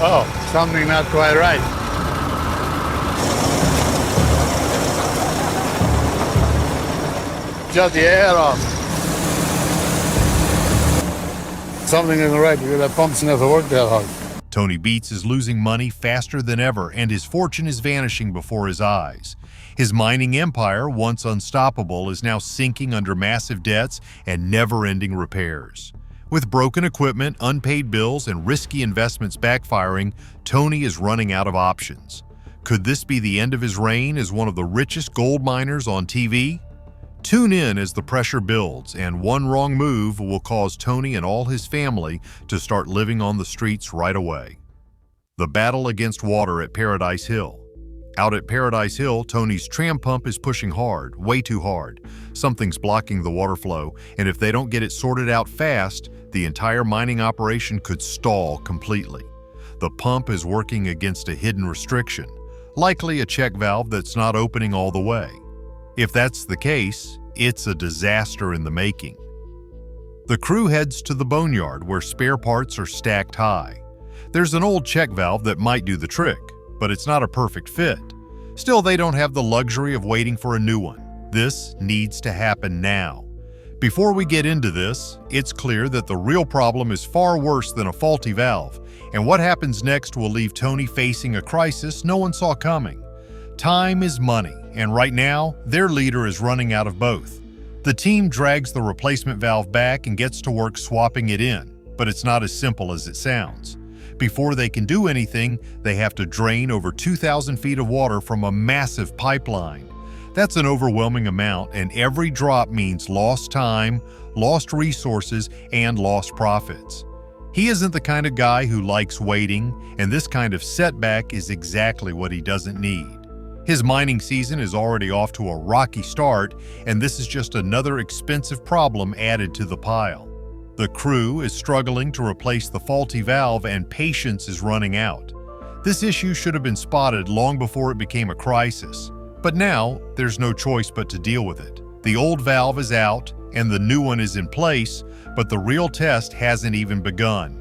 Oh, something not quite right. Shut the air off. Something isn't right because that pump's never worked that hard. Tony Beets is losing money faster than ever, and his fortune is vanishing before his eyes. His mining empire, once unstoppable, is now sinking under massive debts and never-ending repairs. With broken equipment, unpaid bills, and risky investments backfiring, Tony is running out of options. Could this be the end of his reign as one of the richest gold miners on TV? Tune in as the pressure builds, and one wrong move will cause Tony and all his family to start living on the streets right away. The battle against water at Paradise Hill. Out at Paradise Hill, Tony's tram pump is pushing hard, way too hard. Something's blocking the water flow, and if they don't get it sorted out fast, the entire mining operation could stall completely. The pump is working against a hidden restriction, likely a check valve that's not opening all the way. If that's the case, it's a disaster in the making. The crew heads to the boneyard where spare parts are stacked high. There's an old check valve that might do the trick, but it's not a perfect fit. Still, they don't have the luxury of waiting for a new one. This needs to happen now. Before we get into this, it's clear that the real problem is far worse than a faulty valve, and what happens next will leave Tony facing a crisis no one saw coming. Time is money, and right now, their leader is running out of both. The team drags the replacement valve back and gets to work swapping it in, but it's not as simple as it sounds. Before they can do anything, they have to drain over 2,000 feet of water from a massive pipeline. That's an overwhelming amount, and every drop means lost time, lost resources, and lost profits. He isn't the kind of guy who likes waiting, and this kind of setback is exactly what he doesn't need. His mining season is already off to a rocky start, and this is just another expensive problem added to the pile. The crew is struggling to replace the faulty valve, and patience is running out. This issue should have been spotted long before it became a crisis, but now there's no choice but to deal with it. The old valve is out, and the new one is in place, but the real test hasn't even begun.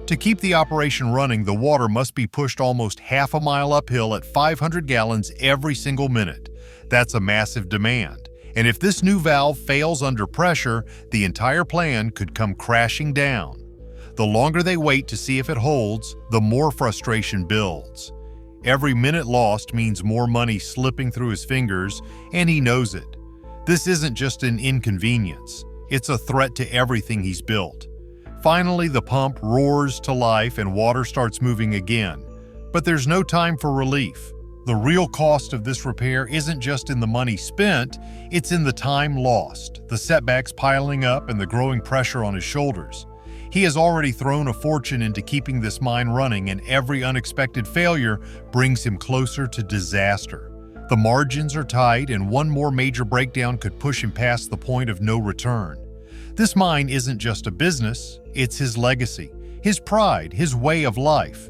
To keep the operation running, the water must be pushed almost half a mile uphill at 500 gallons every single minute. That's a massive demand. And if this new valve fails under pressure, the entire plan could come crashing down. The longer they wait to see if it holds, the more frustration builds. Every minute lost means more money slipping through his fingers, and he knows it. This isn't just an inconvenience. It's a threat to everything he's built. Finally, the pump roars to life and water starts moving again. But there's no time for relief. The real cost of this repair isn't just in the money spent, it's in the time lost, the setbacks piling up, and the growing pressure on his shoulders. He has already thrown a fortune into keeping this mine running, and every unexpected failure brings him closer to disaster. The margins are tight, and one more major breakdown could push him past the point of no return. This mine isn't just a business, it's his legacy, his pride, his way of life.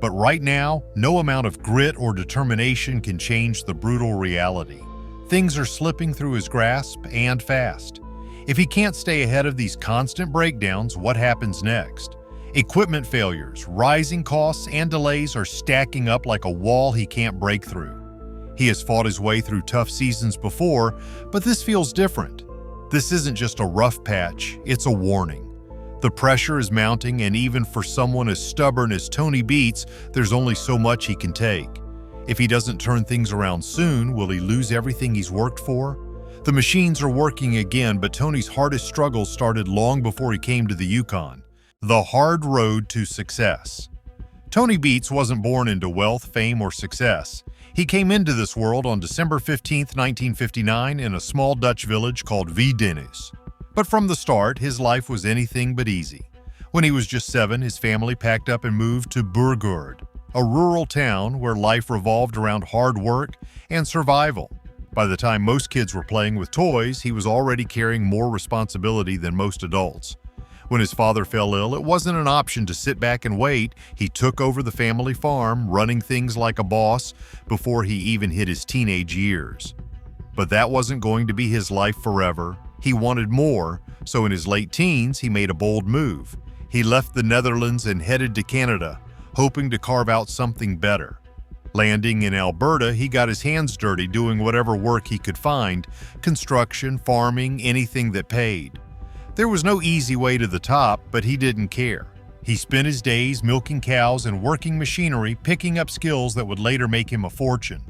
But right now, no amount of grit or determination can change the brutal reality. Things are slipping through his grasp, and fast. If he can't stay ahead of these constant breakdowns, what happens next? Equipment failures, rising costs, and delays are stacking up like a wall he can't break through. He has fought his way through tough seasons before, but this feels different. This isn't just a rough patch, it's a warning. The pressure is mounting, and even for someone as stubborn as Tony Beets, there's only so much he can take. If he doesn't turn things around soon, will he lose everything he's worked for? The machines are working again, but Tony's hardest struggles started long before he came to the Yukon. The hard road to success. Tony Beets wasn't born into wealth, fame, or success. He came into this world on December 15, 1959, in a small Dutch village called Beets. But from the start, his life was anything but easy. When he was just 7, his family packed up and moved to Burgord, a rural town where life revolved around hard work and survival. By the time most kids were playing with toys, he was already carrying more responsibility than most adults. When his father fell ill, it wasn't an option to sit back and wait. He took over the family farm, running things like a boss before he even hit his teenage years. But that wasn't going to be his life forever. He wanted more, so in his late teens, he made a bold move. He left the Netherlands and headed to Canada, hoping to carve out something better. Landing in Alberta, he got his hands dirty doing whatever work he could find: construction, farming, anything that paid. There was no easy way to the top, but he didn't care. He spent his days milking cows and working machinery, picking up skills that would later make him a fortune.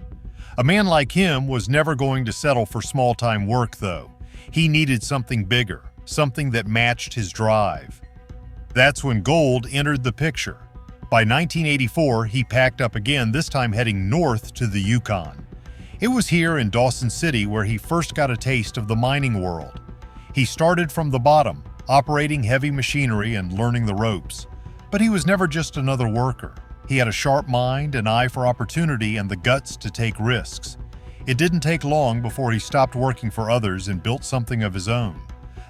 A man like him was never going to settle for small-time work, though. He needed something bigger, something that matched his drive. That's when gold entered the picture. By 1984, he packed up again, this time heading north to the Yukon. It was here in Dawson City where he first got a taste of the mining world. He started from the bottom, operating heavy machinery and learning the ropes. But he was never just another worker. He had a sharp mind, an eye for opportunity, and the guts to take risks. It didn't take long before he stopped working for others and built something of his own.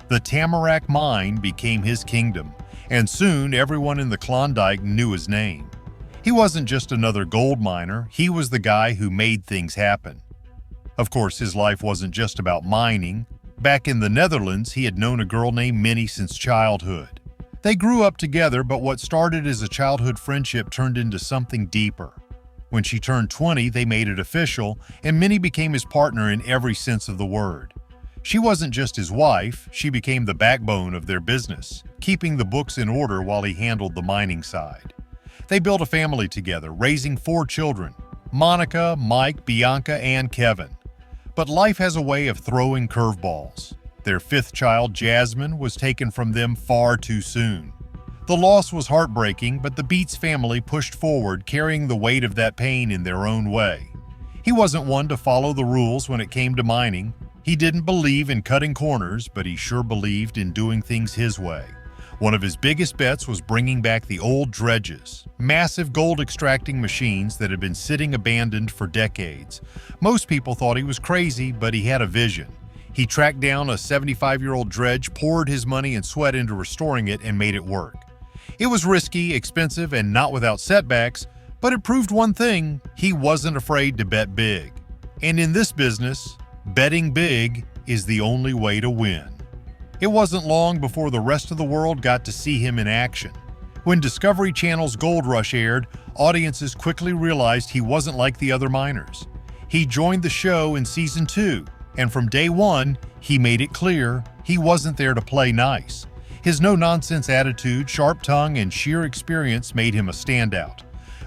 The Tamarack Mine became his kingdom, and soon everyone in the Klondike knew his name. He wasn't just another gold miner, he was the guy who made things happen. Of course, his life wasn't just about mining. Back in the Netherlands, he had known a girl named Minnie since childhood. They grew up together, but what started as a childhood friendship turned into something deeper. When she turned 20, they made it official, and Minnie became his partner in every sense of the word. She wasn't just his wife, she became the backbone of their business, keeping the books in order while he handled the mining side. They built a family together, raising 4 children: Monica, Mike, Bianca, and Kevin. But life has a way of throwing curveballs. Their 5th child, Jasmine, was taken from them far too soon. The loss was heartbreaking, but the Beets family pushed forward, carrying the weight of that pain in their own way. He wasn't one to follow the rules when it came to mining. He didn't believe in cutting corners, but he sure believed in doing things his way. One of his biggest bets was bringing back the old dredges, massive gold-extracting machines that had been sitting abandoned for decades. Most people thought he was crazy, but he had a vision. He tracked down a 75-year-old dredge, poured his money and sweat into restoring it, and made it work. It was risky, expensive, and not without setbacks, but it proved one thing: he wasn't afraid to bet big. And in this business, betting big is the only way to win. It wasn't long before the rest of the world got to see him in action. When Discovery Channel's Gold Rush aired, audiences quickly realized he wasn't like the other miners. He joined the show in season 2, and from day one, he made it clear he wasn't there to play nice. His no-nonsense attitude, sharp tongue, and sheer experience made him a standout.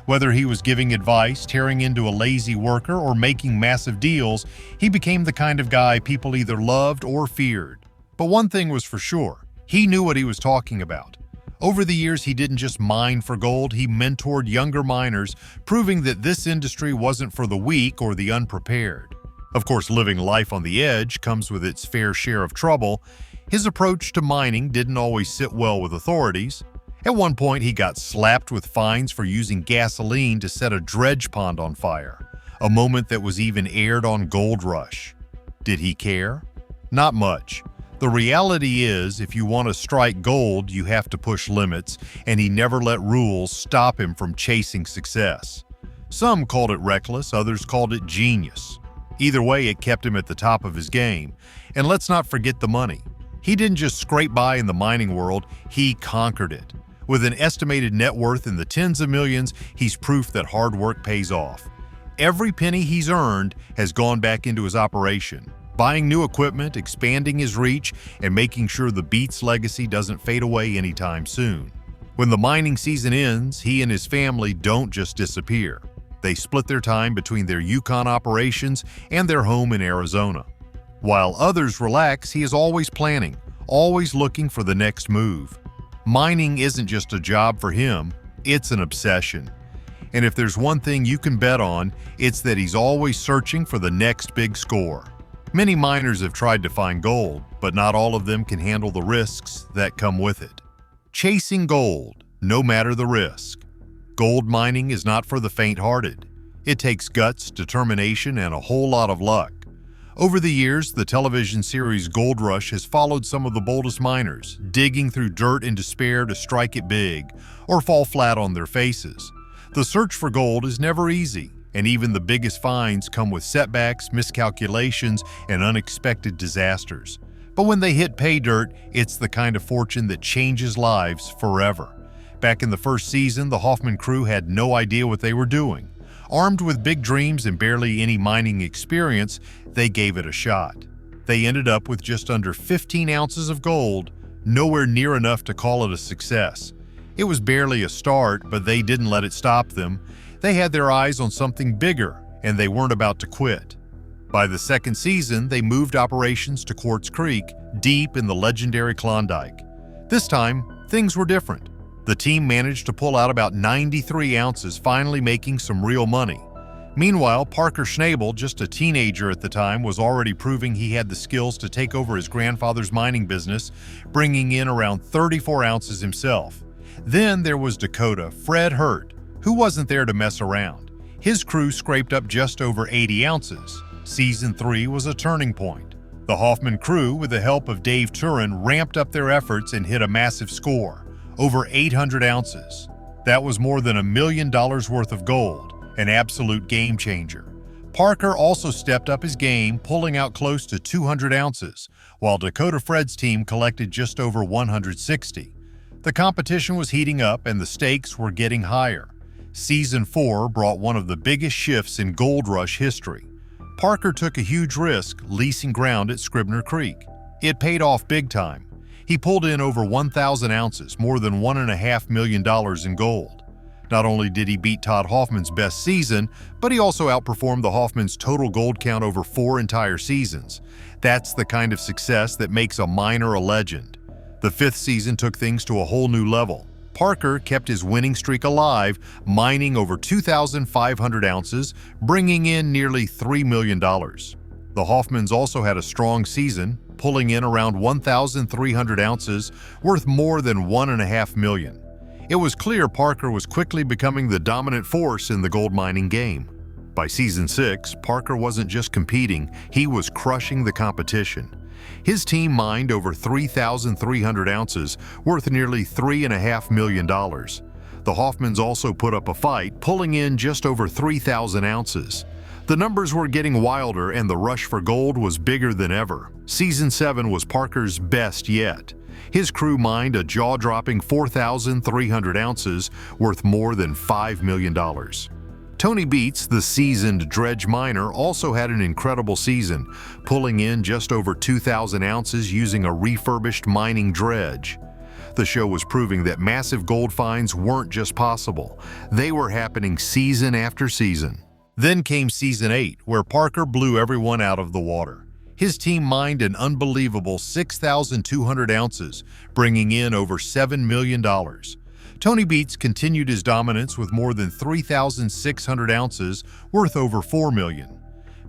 Whether he was giving advice, tearing into a lazy worker, or making massive deals, he became the kind of guy people either loved or feared. But one thing was for sure: he knew what he was talking about. Over the years, he didn't just mine for gold, he mentored younger miners, proving that this industry wasn't for the weak or the unprepared. Of course, living life on the edge comes with its fair share of trouble. His approach to mining didn't always sit well with authorities. At one point, he got slapped with fines for using gasoline to set a dredge pond on fire, a moment that was even aired on Gold Rush. Did he care? Not much. The reality is, if you want to strike gold, you have to push limits, and he never let rules stop him from chasing success. Some called it reckless, others called it genius. Either way, it kept him at the top of his game. And let's not forget the money. He didn't just scrape by in the mining world, he conquered it. With an estimated net worth in the tens of millions, he's proof that hard work pays off. Every penny he's earned has gone back into his operation, buying new equipment, expanding his reach, and making sure the Beets legacy doesn't fade away anytime soon. When the mining season ends, he and his family don't just disappear. They split their time between their Yukon operations and their home in Arizona. While others relax, he is always planning, always looking for the next move. Mining isn't just a job for him, it's an obsession. And if there's one thing you can bet on, it's that he's always searching for the next big score. Many miners have tried to find gold, but not all of them can handle the risks that come with it. Chasing gold, no matter the risk. Gold mining is not for the faint-hearted. It takes guts, determination, and a whole lot of luck. Over the years, the television series Gold Rush has followed some of the boldest miners, digging through dirt in despair to strike it big, or fall flat on their faces. The search for gold is never easy, and even the biggest finds come with setbacks, miscalculations, and unexpected disasters. But when they hit pay dirt, it's the kind of fortune that changes lives forever. Back in the first season, the Hoffman crew had no idea what they were doing. Armed with big dreams and barely any mining experience, they gave it a shot. They ended up with just under 15 ounces of gold, nowhere near enough to call it a success. It was barely a start, but they didn't let it stop them. They had their eyes on something bigger, and they weren't about to quit. By the second season, they moved operations to Quartz Creek, deep in the legendary Klondike. This time, things were different. The team managed to pull out about 93 ounces, finally making some real money. Meanwhile, Parker Schnabel, just a teenager at the time, was already proving he had the skills to take over his grandfather's mining business, bringing in around 34 ounces himself. Then there was Dakota Fred Hurt, who wasn't there to mess around. His crew scraped up just over 80 ounces. Season 3 was a turning point. The Hoffman crew, with the help of Dave Turin, ramped up their efforts and hit a massive score, over 800 ounces. That was more than $1 million worth of gold, an absolute game changer. Parker also stepped up his game, pulling out close to 200 ounces, while Dakota Fred's team collected just over 160. The competition was heating up and the stakes were getting higher. Season 4 brought one of the biggest shifts in gold rush history. Parker took a huge risk, leasing ground at Scribner Creek. It paid off big time. He pulled in over 1,000 ounces, more than $1.5 million in gold. Not only did he beat Todd Hoffman's best season, but he also outperformed the Hoffman's total gold count over 4 entire seasons. That's the kind of success that makes a miner a legend. The 5th season took things to a whole new level. Parker kept his winning streak alive, mining over 2,500 ounces, bringing in nearly $3 million. The Hoffmans also had a strong season, pulling in around 1,300 ounces, worth more than $1.5 million. It was clear Parker was quickly becoming the dominant force in the gold mining game. By season 6, Parker wasn't just competing, he was crushing the competition. His team mined over 3,300 ounces, worth nearly $3.5 million. The Hoffmans also put up a fight, pulling in just over 3,000 ounces. The numbers were getting wilder and the rush for gold was bigger than ever. Season 7 was Parker's best yet. His crew mined a jaw-dropping 4,300 ounces, worth more than $5 million. Tony Beets, the seasoned dredge miner, also had an incredible season, pulling in just over 2,000 ounces using a refurbished mining dredge. The show was proving that massive gold finds weren't just possible, they were happening season after season. Then came season 8, where Parker blew everyone out of the water. His team mined an unbelievable 6,200 ounces, bringing in over $7 million. Tony Beets continued his dominance with more than 3,600 ounces, worth over $4 million.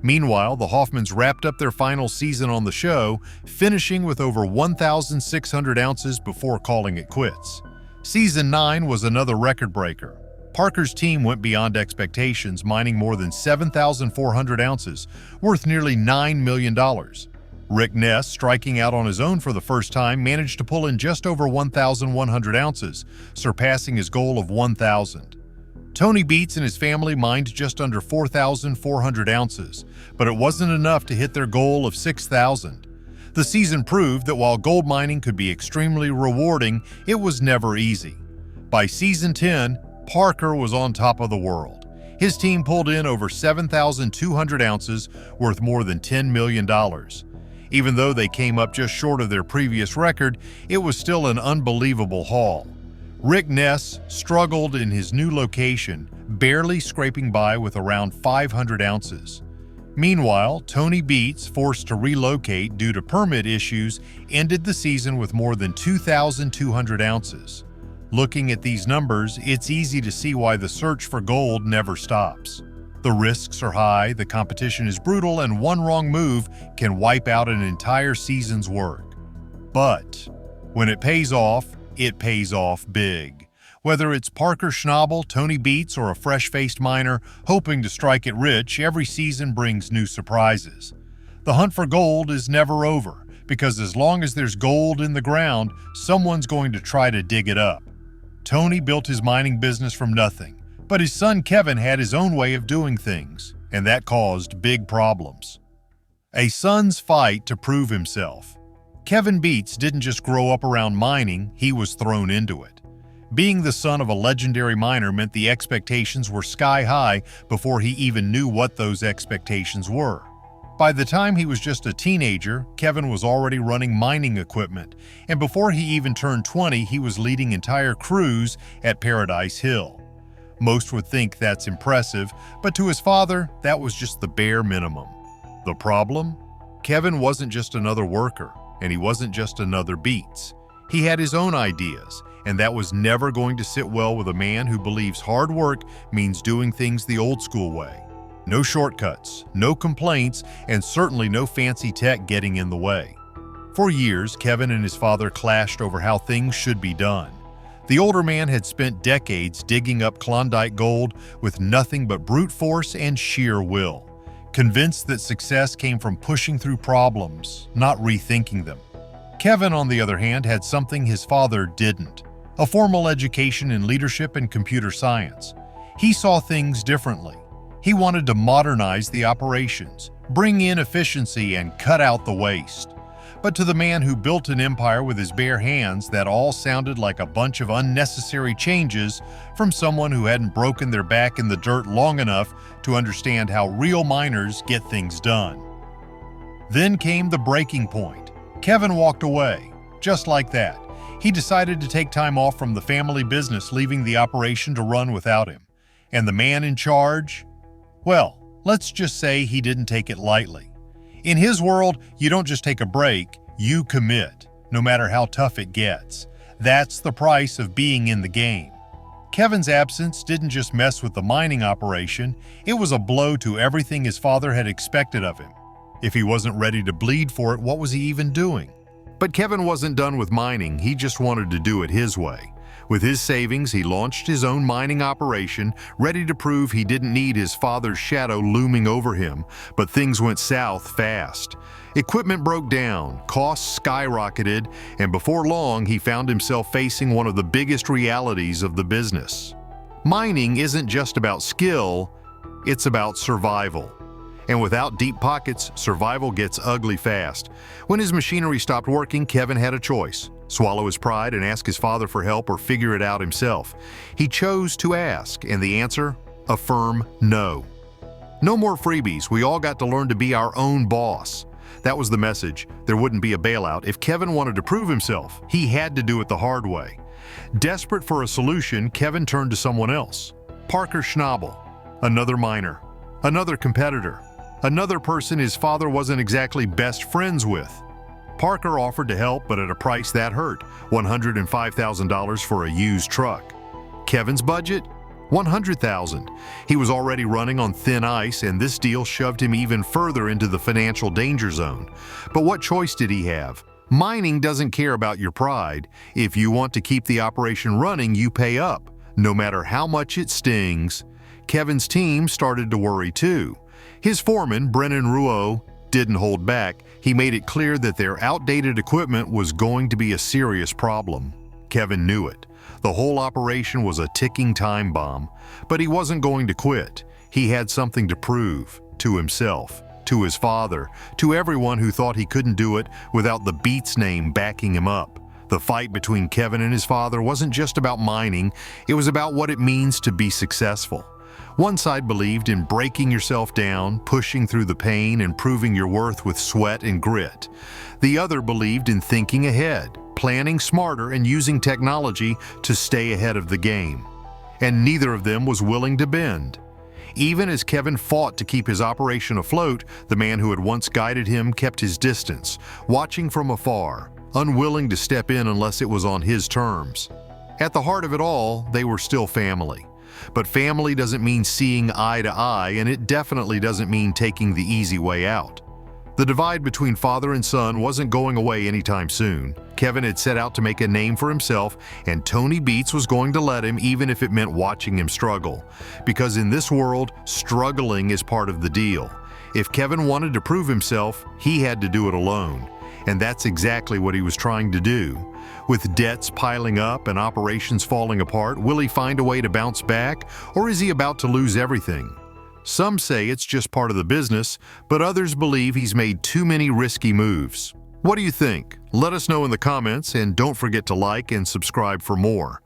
Meanwhile, the Hoffmans wrapped up their final season on the show, finishing with over 1,600 ounces before calling it quits. Season 9 was another record breaker. Parker's team went beyond expectations, mining more than 7,400 ounces, worth nearly $9 million. Rick Ness, striking out on his own for the first time, managed to pull in just over 1,100 ounces, surpassing his goal of 1,000. Tony Beets and his family mined just under 4,400 ounces, but it wasn't enough to hit their goal of 6,000. The season proved that while gold mining could be extremely rewarding, it was never easy. By season 10, Parker was on top of the world. His team pulled in over 7,200 ounces, worth more than $10 million. Even though they came up just short of their previous record, it was still an unbelievable haul. Rick Ness struggled in his new location, barely scraping by with around 500 ounces. Meanwhile, Tony Beets, forced to relocate due to permit issues, ended the season with more than 2,200 ounces. Looking at these numbers, it's easy to see why the search for gold never stops. The risks are high, the competition is brutal, and one wrong move can wipe out an entire season's work. But when it pays off big. Whether it's Parker Schnabel, Tony Beets, or a fresh-faced miner hoping to strike it rich, every season brings new surprises. The hunt for gold is never over, because as long as there's gold in the ground, someone's going to try to dig it up. Tony built his mining business from nothing, but his son Kevin had his own way of doing things, and that caused big problems. A son's fight to prove himself. Kevin Beets didn't just grow up around mining, he was thrown into it. Being the son of a legendary miner meant the expectations were sky high before he even knew what those expectations were. By the time he was just a teenager, Kevin was already running mining equipment, and before he even turned 20, he was leading entire crews at Paradise Hill. Most would think that's impressive, but to his father, that was just the bare minimum. The problem? Kevin wasn't just another worker, and he wasn't just another Beets. He had his own ideas, and that was never going to sit well with a man who believes hard work means doing things the old school way. No shortcuts, no complaints, and certainly no fancy tech getting in the way. For years, Kevin and his father clashed over how things should be done. The older man had spent decades digging up Klondike gold with nothing but brute force and sheer will, convinced that success came from pushing through problems, not rethinking them. Kevin, on the other hand, had something his father didn't: a formal education in leadership and computer science. He saw things differently. He wanted to modernize the operations, bring in efficiency, and cut out the waste. But to the man who built an empire with his bare hands, that all sounded like a bunch of unnecessary changes from someone who hadn't broken their back in the dirt long enough to understand how real miners get things done. Then came the breaking point. Kevin walked away, just like that. He decided to take time off from the family business, leaving the operation to run without him. And the man in charge? Well, let's just say he didn't take it lightly. In his world, you don't just take a break, you commit, no matter how tough it gets. That's the price of being in the game. Kevin's absence didn't just mess with the mining operation, it was a blow to everything his father had expected of him. If he wasn't ready to bleed for it, what was he even doing? But Kevin wasn't done with mining, he just wanted to do it his way. With his savings, he launched his own mining operation, ready to prove he didn't need his father's shadow looming over him, but things went south fast. Equipment broke down, costs skyrocketed, and before long, he found himself facing one of the biggest realities of the business. Mining isn't just about skill, it's about survival. And without deep pockets, survival gets ugly fast. When his machinery stopped working, Kevin had a choice: swallow his pride and ask his father for help, or figure it out himself. He chose to ask, and the answer? A firm no. No more freebies, we all got to learn to be our own boss. That was the message. There wouldn't be a bailout. If Kevin wanted to prove himself, he had to do it the hard way. Desperate for a solution, Kevin turned to someone else. Parker Schnabel, another miner, another competitor, another person his father wasn't exactly best friends with. Parker offered to help, but at a price that hurt: $105,000 for a used truck. Kevin's budget? $100,000. He was already running on thin ice, and this deal shoved him even further into the financial danger zone. But what choice did he have? Mining doesn't care about your pride. If you want to keep the operation running, you pay up, no matter how much it stings. Kevin's team started to worry too. His foreman, Brennan Rouault, didn't hold back. He made it clear that their outdated equipment was going to be a serious problem. Kevin knew it. The whole operation was a ticking time bomb, but he wasn't going to quit. He had something to prove, to himself, to his father, to everyone who thought he couldn't do it without the Beets name backing him up. The fight between Kevin and his father wasn't just about mining, it was about what it means to be successful. One side believed in breaking yourself down, pushing through the pain, and proving your worth with sweat and grit. The other believed in thinking ahead, planning smarter, and using technology to stay ahead of the game. And neither of them was willing to bend. Even as Kevin fought to keep his operation afloat, the man who had once guided him kept his distance, watching from afar, unwilling to step in unless it was on his terms. At the heart of it all, they were still family. But family doesn't mean seeing eye to eye, and it definitely doesn't mean taking the easy way out. The divide between father and son wasn't going away anytime soon. Kevin had set out to make a name for himself, and Tony Beets was going to let him, even if it meant watching him struggle. Because in this world, struggling is part of the deal. If Kevin wanted to prove himself, he had to do it alone. And that's exactly what he was trying to do. With debts piling up and operations falling apart, will he find a way to bounce back, or is he about to lose everything? Some say it's just part of the business, but others believe he's made too many risky moves. What do you think? Let us know in the comments, and don't forget to like and subscribe for more.